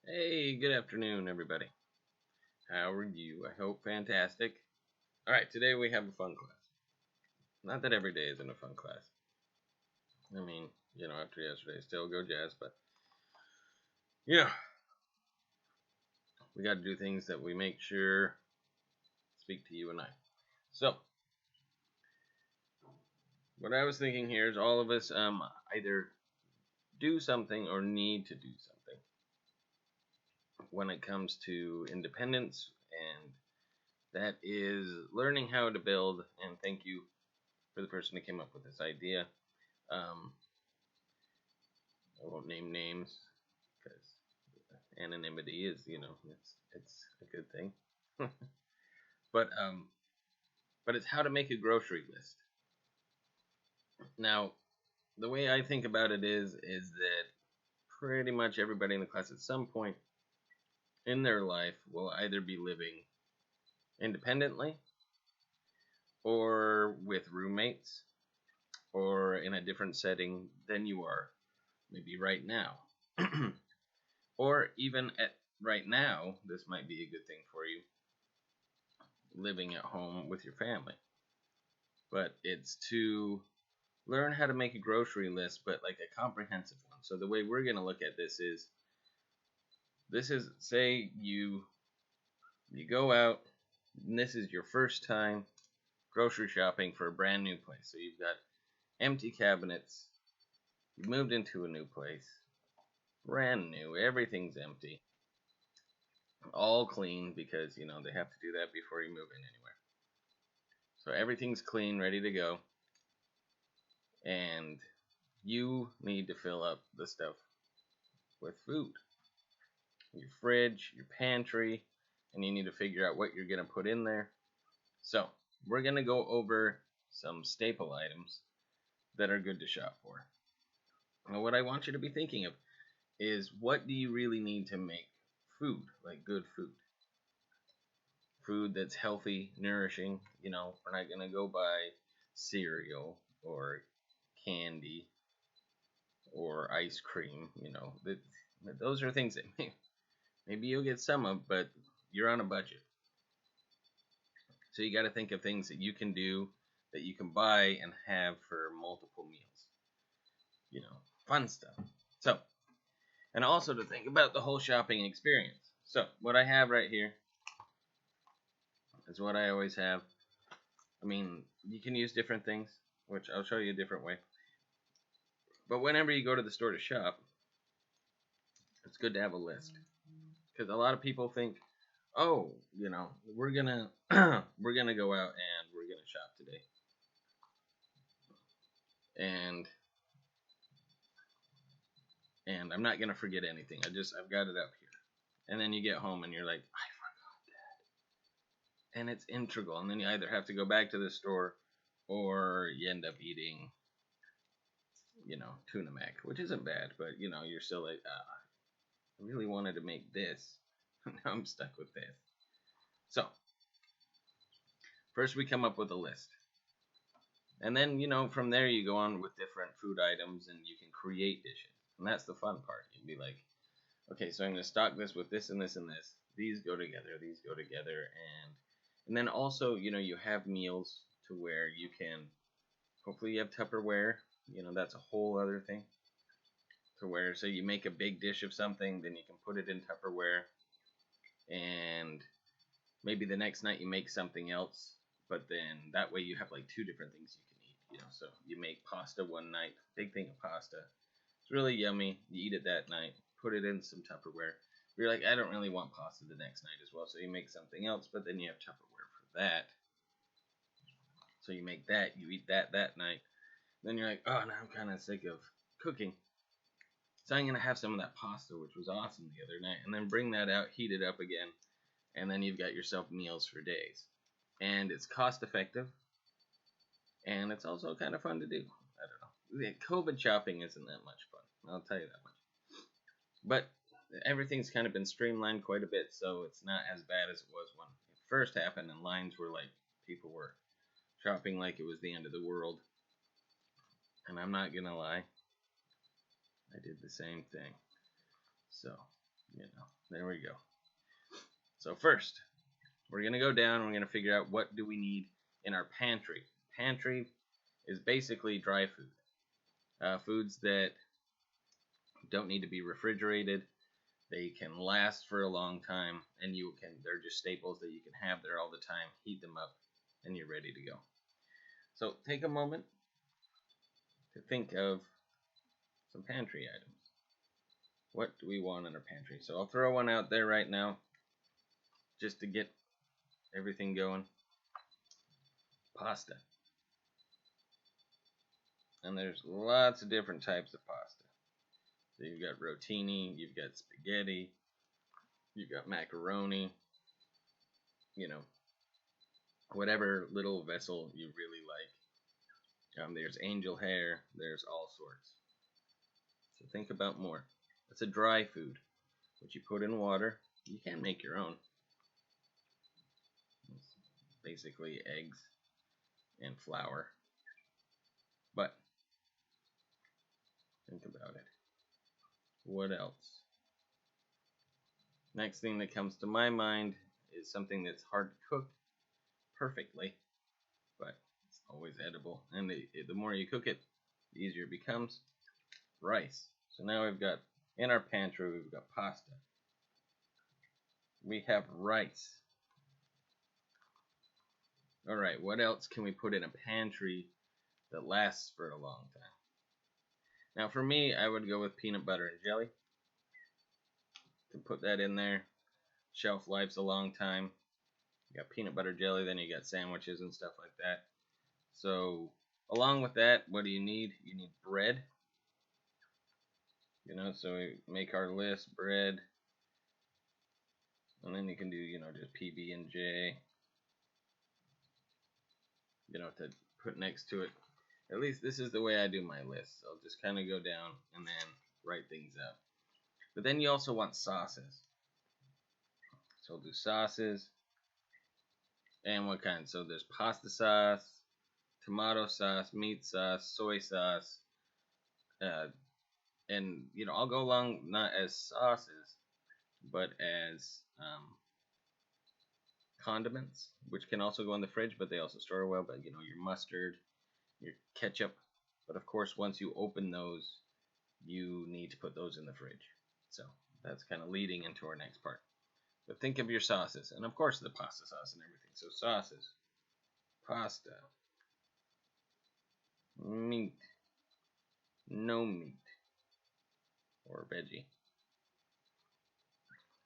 Hey, good afternoon, everybody. How are you? I hope fantastic. All right, today we have a fun class. Not that every day isn't a fun class. I mean, after yesterday, still go Jazz, but you know, we got to do things that we make sure speak to you and I. So, what I was thinking here is all of us either do something or need to do something when it comes to independence, and that is learning how to build. And thank you for the person who came up with this idea. Um, I won't name names because anonymity is, it's a good thing. but but it's how to make a grocery list. Now, the way I think about it is that pretty much everybody in the class at some point in their life will either be living independently or with roommates or in a different setting than you are maybe right now. Or even at right now, this might be a good thing for you, living at home with your family. But it's to learn how to make a grocery list, but like a comprehensive one. So the way we're going to look at this is say you go out and this is your first time grocery shopping for a brand new place. So you've got empty cabinets. You moved into a new place, brand new. Everything's empty, all clean because they have to do that before you move in anywhere. So everything's clean, ready to go, and you need to fill up the stuff with food. Your fridge, your pantry, and you need to figure out what you're going to put in there. So, we're going to go over some staple items that are good to shop for. Now, what I want you to be thinking of is what do you really need to make food, like good food? Food that's healthy, nourishing. We're not going to go buy cereal or candy or ice cream. Those are things that maybe you'll get some of, but you're on a budget. So you got to think of things that you can do, that you can buy and have for multiple meals. Fun stuff. So, and also to think about the whole shopping experience. So, what I have right here is what I always have. I mean, you can use different things, which I'll show you a different way. But whenever you go to the store to shop, it's good to have a list. Because a lot of people think, oh, we're gonna we're gonna go out and we're gonna shop today. And I'm not gonna forget anything. I've got it up here. And then you get home and you're like, I forgot that. And it's integral. And then you either have to go back to the store or you end up eating, tuna mac, which isn't bad, but you're still like, I really wanted to make this. Now I'm stuck with this. So, first we come up with a list. And then, from there you go on with different food items and you can create dishes. And that's the fun part. You'd be like, okay, so I'm going to stock this with this and this and this. These go together, and then also, you have meals to where you can, hopefully you have Tupperware, that's a whole other thing. To where, so you make a big dish of something, then you can put it in Tupperware, and maybe the next night you make something else, but then that way you have like two different things you can eat, so you make pasta one night, big thing of pasta. It's really yummy. You eat it that night, put it in some Tupperware. You're like, I don't really want pasta the next night as well, so you make something else, but then you have Tupperware for that. So you make that, you eat that night. Then you're like, oh, now I'm kind of sick of cooking. So I'm going to have some of that pasta, which was awesome the other night, and then bring that out, heat it up again, and then you've got yourself meals for days. And it's cost effective, and it's also kind of fun to do. I don't know. COVID shopping isn't that much fun, I'll tell you that much. But everything's kind of been streamlined quite a bit, so it's not as bad as it was when it first happened, and lines were like, people were shopping like it was the end of the world. And I'm not gonna lie, I did the same thing. So there we go. So first, we're going to go down and we're going to figure out what do we need in our pantry. Pantry is basically dry food. Foods that don't need to be refrigerated. They can last for a long time, and they're just staples that you can have there all the time. Heat them up, and you're ready to go. So take a moment to think of some pantry items. What do we want in our pantry? So I'll throw one out there right now, just to get everything going. Pasta. And there's lots of different types of pasta. So you've got rotini, you've got spaghetti, you've got macaroni, whatever little vessel you really like. There's angel hair, there's all sorts. So think about more. It's a dry food, which you put in water. You can make your own. It's basically eggs and flour. But think about it. What else? Next thing that comes to my mind is something that's hard to cook perfectly, but it's always edible. And the more you cook it, the easier it becomes. Rice. So now in our pantry, we've got pasta. We have rice. Alright, what else can we put in a pantry that lasts for a long time? Now for me, I would go with peanut butter and jelly. You can put that in there. Shelf life's a long time. You got peanut butter jelly, then you got sandwiches and stuff like that. So along with that, what do you need? You need bread. So we make our list, bread. And then you can do, just PB&J. To put next to it. At least this is the way I do my list. I'll just kind of go down and then write things out. But then you also want sauces. So I'll do sauces. And what kind? So there's pasta sauce, tomato sauce, meat sauce, soy sauce. And, I'll go along not as sauces, but as condiments, which can also go in the fridge, but they also store well. But, your mustard, your ketchup. But, of course, once you open those, you need to put those in the fridge. So that's kind of leading into our next part. But think of your sauces. And, of course, the pasta sauce and everything. So sauces, pasta, meat, no meat, or veggie,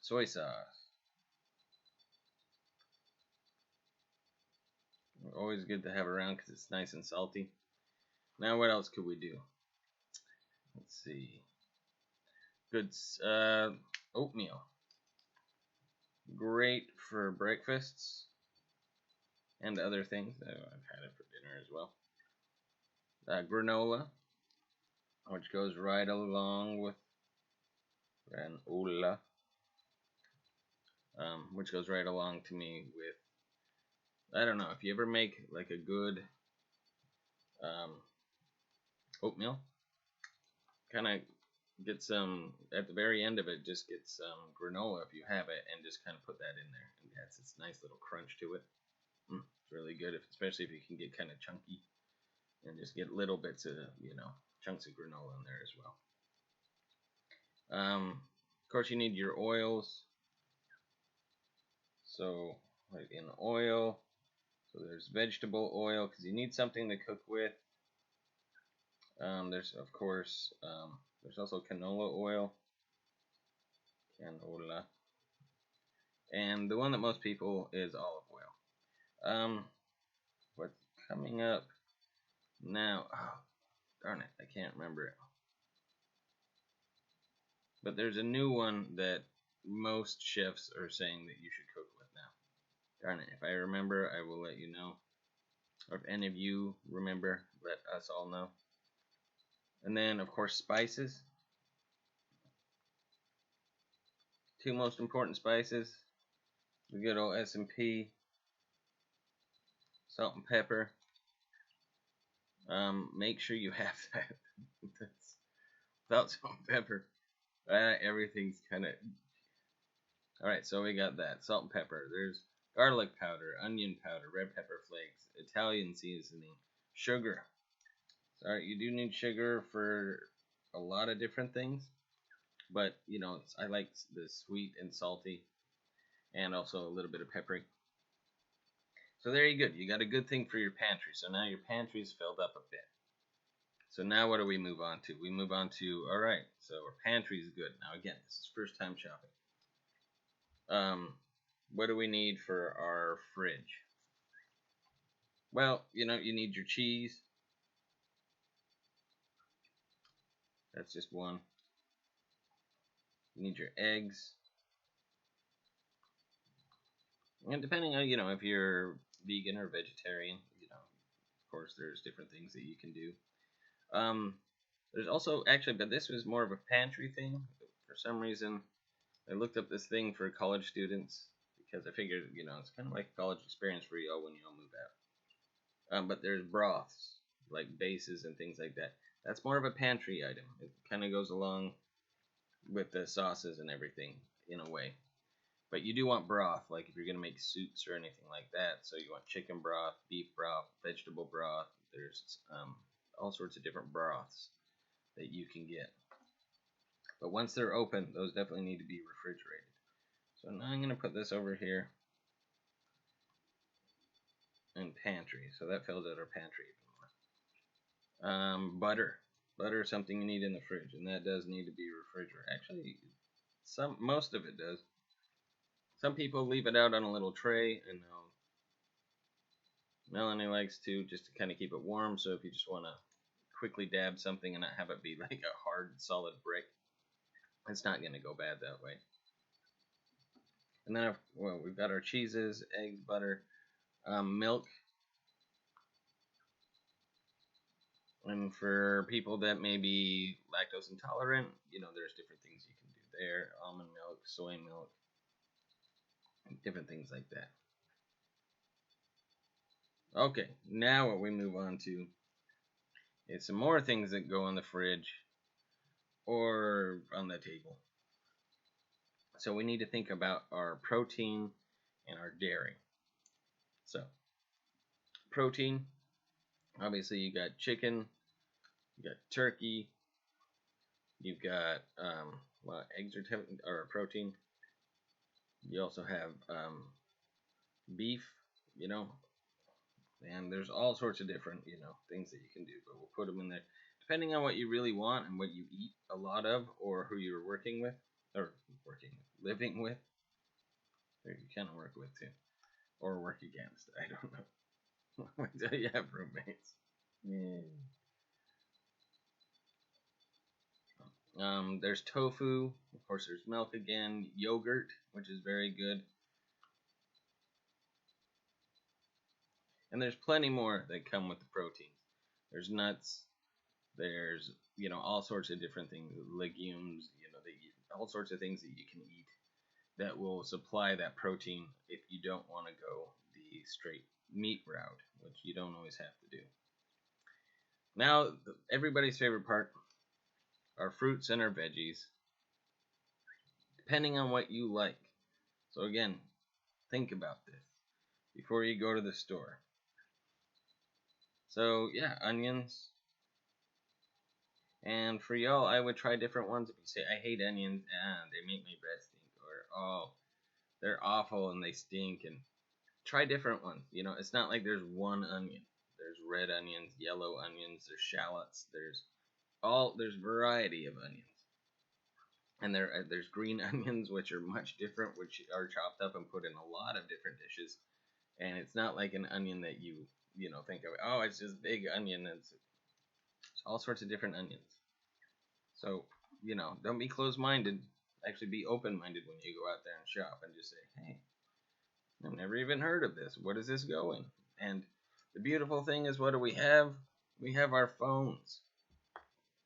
soy sauce. Always good to have around because it's nice and salty. Now what else could we do? Let's see. Good oatmeal. Great for breakfasts and other things. I've had it for dinner as well. Granola, which goes right along with granola, which goes right along to me with, I don't know, if you ever make like a good oatmeal, kind of get some, at the very end of it, just get some granola if you have it, and just kind of put that in there. And it adds this nice little crunch to it. It's really good, especially if you can get kind of chunky, and just get little bits of, chunks of granola in there as well. Of course, you need your oils. So, like in oil, so there's vegetable oil, because you need something to cook with. There's, of course, there's also canola oil. Canola. And the one that most people is olive oil. What's coming up now? Oh, darn it, I can't remember it. But there's a new one that most chefs are saying that you should cook with now. Darn it, if I remember, I will let you know. Or if any of you remember, let us all know. And then, of course, spices. Two most important spices. The good old S&P. Salt and pepper. Make sure you have that. Without salt and pepper, everything's kind of Alright, so we got that. Salt and pepper. There's garlic powder, onion powder, red pepper flakes, Italian seasoning, sugar. Sorry, you do need sugar for a lot of different things. But, you know, I like the sweet and salty. And also a little bit of peppery. So there you go. You got a good thing for your pantry. So now your pantry's filled up a bit. So now what do we move on to? We move on to, alright, so our pantry is good. Now again, this is first time shopping. What do we need for our fridge? Well, you know, you need your cheese. That's just one. You need your eggs. And depending on, you know, if you're vegan or vegetarian, you know, of course there's different things that you can do. There's also, actually, but this was more of a pantry thing. For some reason, I looked up this thing for college students because I figured, you know, it's kind of like a college experience for y'all when y'all move out. But there's broths, like bases and things like that. That's more of a pantry item. It kind of goes along with the sauces and everything in a way. But you do want broth, like if you're going to make soups or anything like that. So you want chicken broth, beef broth, vegetable broth. There's all sorts of different broths that you can get. But once they're open, those definitely need to be refrigerated. So now I'm going to put this over here in pantry. So that fills out our pantry even more. Butter. Butter is something you need in the fridge, and that does need to be refrigerated. Actually, most of it does. Some people leave it out on a little tray, and Melanie likes to just to kind of keep it warm. So if you just want to quickly dab something and not have it be like a hard, solid brick, it's not going to go bad that way. And then, well, we've got our cheeses, eggs, butter, milk. And for people that may be lactose intolerant, you know, there's different things you can do there. Almond milk, soy milk, different things like that. Okay, now what we move on to is some more things that go in the fridge or on the table. So we need to think about our protein and our dairy. So, protein, obviously you got chicken, you got turkey, you've got, well, eggs are protein. You also have beef, you know, and there's all sorts of different, you know, things that you can do, but we'll put them in there depending on what you really want and what you eat a lot of, or who you're working with, living with, or you kind of work with too, or work against. I don't know. Until you have roommates. Yeah. There's tofu. Of course, there's milk again. Yogurt, which is very good. And there's plenty more that come with the proteins. There's nuts. There's, you know, all sorts of different things. Legumes, you know, all sorts of things that you can eat that will supply that protein if you don't want to go the straight meat route, which you don't always have to do. Now, everybody's favorite part, our fruits and our veggies, depending on what you like. So again, think about this before you go to the store. So yeah, onions. And for y'all, I would try different ones. If you say, I hate onions, and they make my breath stink, or, oh, they're awful and they stink, and try different ones. You know, it's not like there's one onion. There's red onions, yellow onions, there's shallots, there's variety of onions. And there's green onions, which are much different, which are chopped up and put in a lot of different dishes. And it's not like an onion that you know, think of, oh, it's just big onion. It's all sorts of different onions. So, you know, don't be closed-minded. Actually, be open-minded when you go out there and shop and just say, hey, I've never even heard of this. What is this going? And the beautiful thing is, what do we have? We have our phones.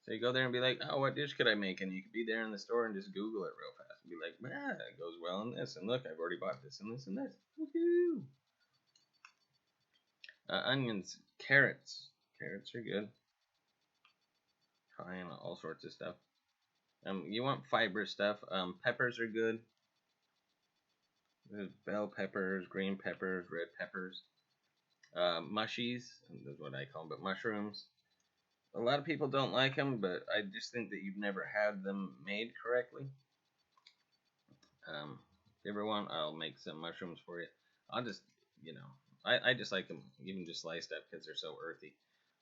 So you go there and be like, oh, what dish could I make? And you could be there in the store and just Google it real fast. And be like, yeah, it goes well in this. And look, I've already bought this and this and this. Woohoo! Onions, carrots. Carrots are good. Cayenne, all sorts of stuff. You want fiber stuff. Peppers are good. There's bell peppers, green peppers, red peppers, mushies, that's what I call them, but mushrooms. A lot of people don't like them, but I just think that you've never had them made correctly. If you ever want, I'll make some mushrooms for you. I'll just, I just like them even just sliced up because they're so earthy.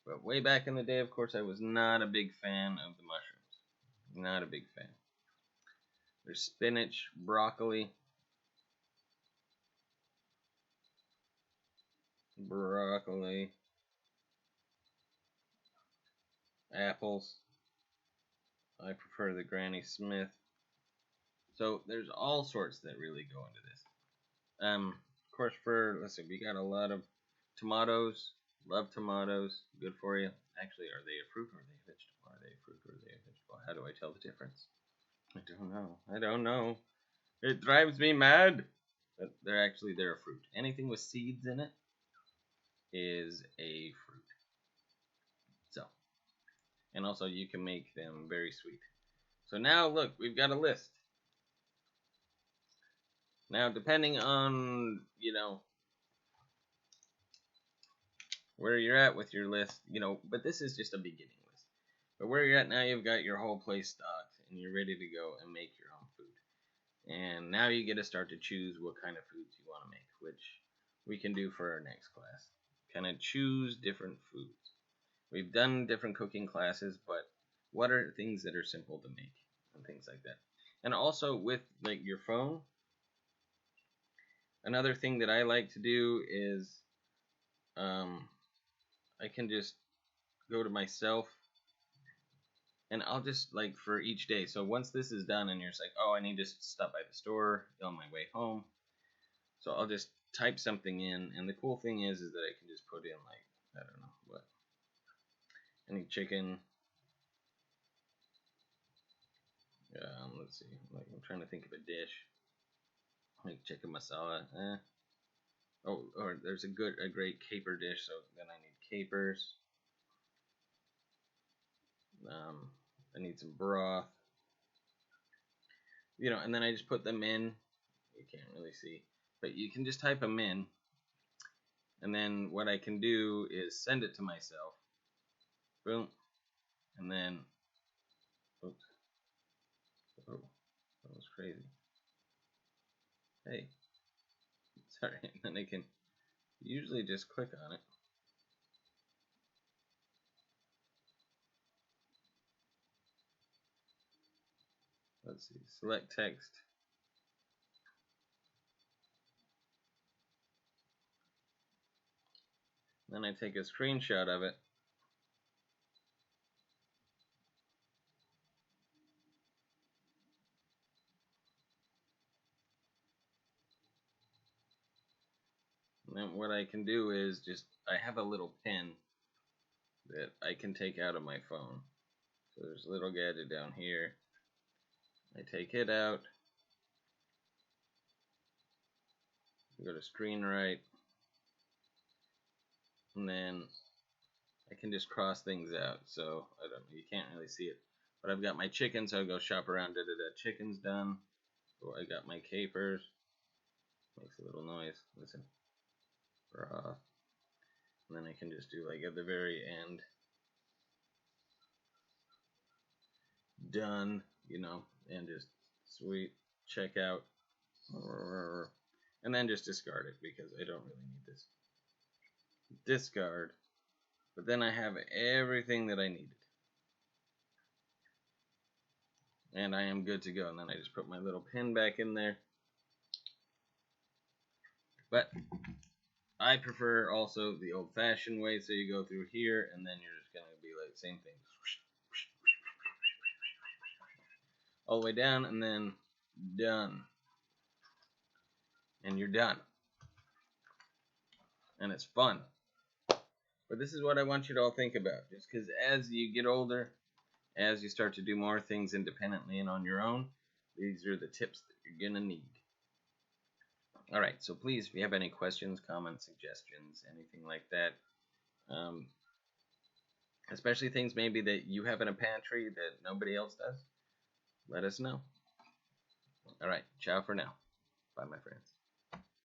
But way back in the day, of course, I was not a big fan of the mushrooms. Not a big fan. There's spinach, broccoli, apples. I prefer the Granny Smith. So there's all sorts that really go into this. Of course, let's see, we got a lot of tomatoes. Love tomatoes. Good for you. Actually, are they a fruit or are they a vegetable? Are they a fruit or are they a vegetable? How do I tell the difference? I don't know. It drives me mad. But they're a fruit. Anything with seeds in it is a fruit. So, and also you can make them very sweet. So now look, we've got a list. Now, depending on, where you're at with your list, but this is just a beginning list. But where you're at now, you've got your whole place stocked and you're ready to go and make your own food. And now you get to start to choose what kind of foods you want to make, which we can do for our next class. Kind of choose different foods. We've done different cooking classes, but what are things that are simple to make and things like that. And also with like your phone, another thing that I like to do is I can just go to myself and I'll just like for each day. So once this is done and you're just like, oh, I need to stop by the store on my way home. So I'll just type something in, and the cool thing is that I can just put in like, I don't know what, any chicken. Let's see, like I'm trying to think of a dish. Like chicken masala. Oh, or there's a great caper dish. So then I need capers. I need some broth. And then I just put them in. You can't really see, but you can just type them in. And then what I can do is send it to myself. Boom. And then, oops. Oh, that was crazy. Hey. Sorry. And then I can usually just click on it. Let's see. Select text. Then I take a screenshot of it. And then what I can do is I have a little pin that I can take out of my phone. So there's a little gadget down here. I take it out. Go to screen right. And then I can just cross things out. So you can't really see it. But I've got my chicken, so I go shop around. Chicken's done. So I got my capers. Makes a little noise. Listen. Broth. And then I can just do like at the very end. Done, and just sweet, check out, and then just discard it because I don't really need this. Discard, but then I have everything that I needed. And I am good to go. And then I just put my little pin back in there. But I prefer also the old-fashioned way, so you go through here, and then you're just going to be like, same thing. All the way down, and then done. And you're done. And it's fun. But this is what I want you to all think about. Just because as you get older, as you start to do more things independently and on your own, these are the tips that you're going to need. Alright, so please, if you have any questions, comments, suggestions, anything like that, especially things maybe that you have in a pantry that nobody else does, let us know. Alright, ciao for now. Bye, my friends.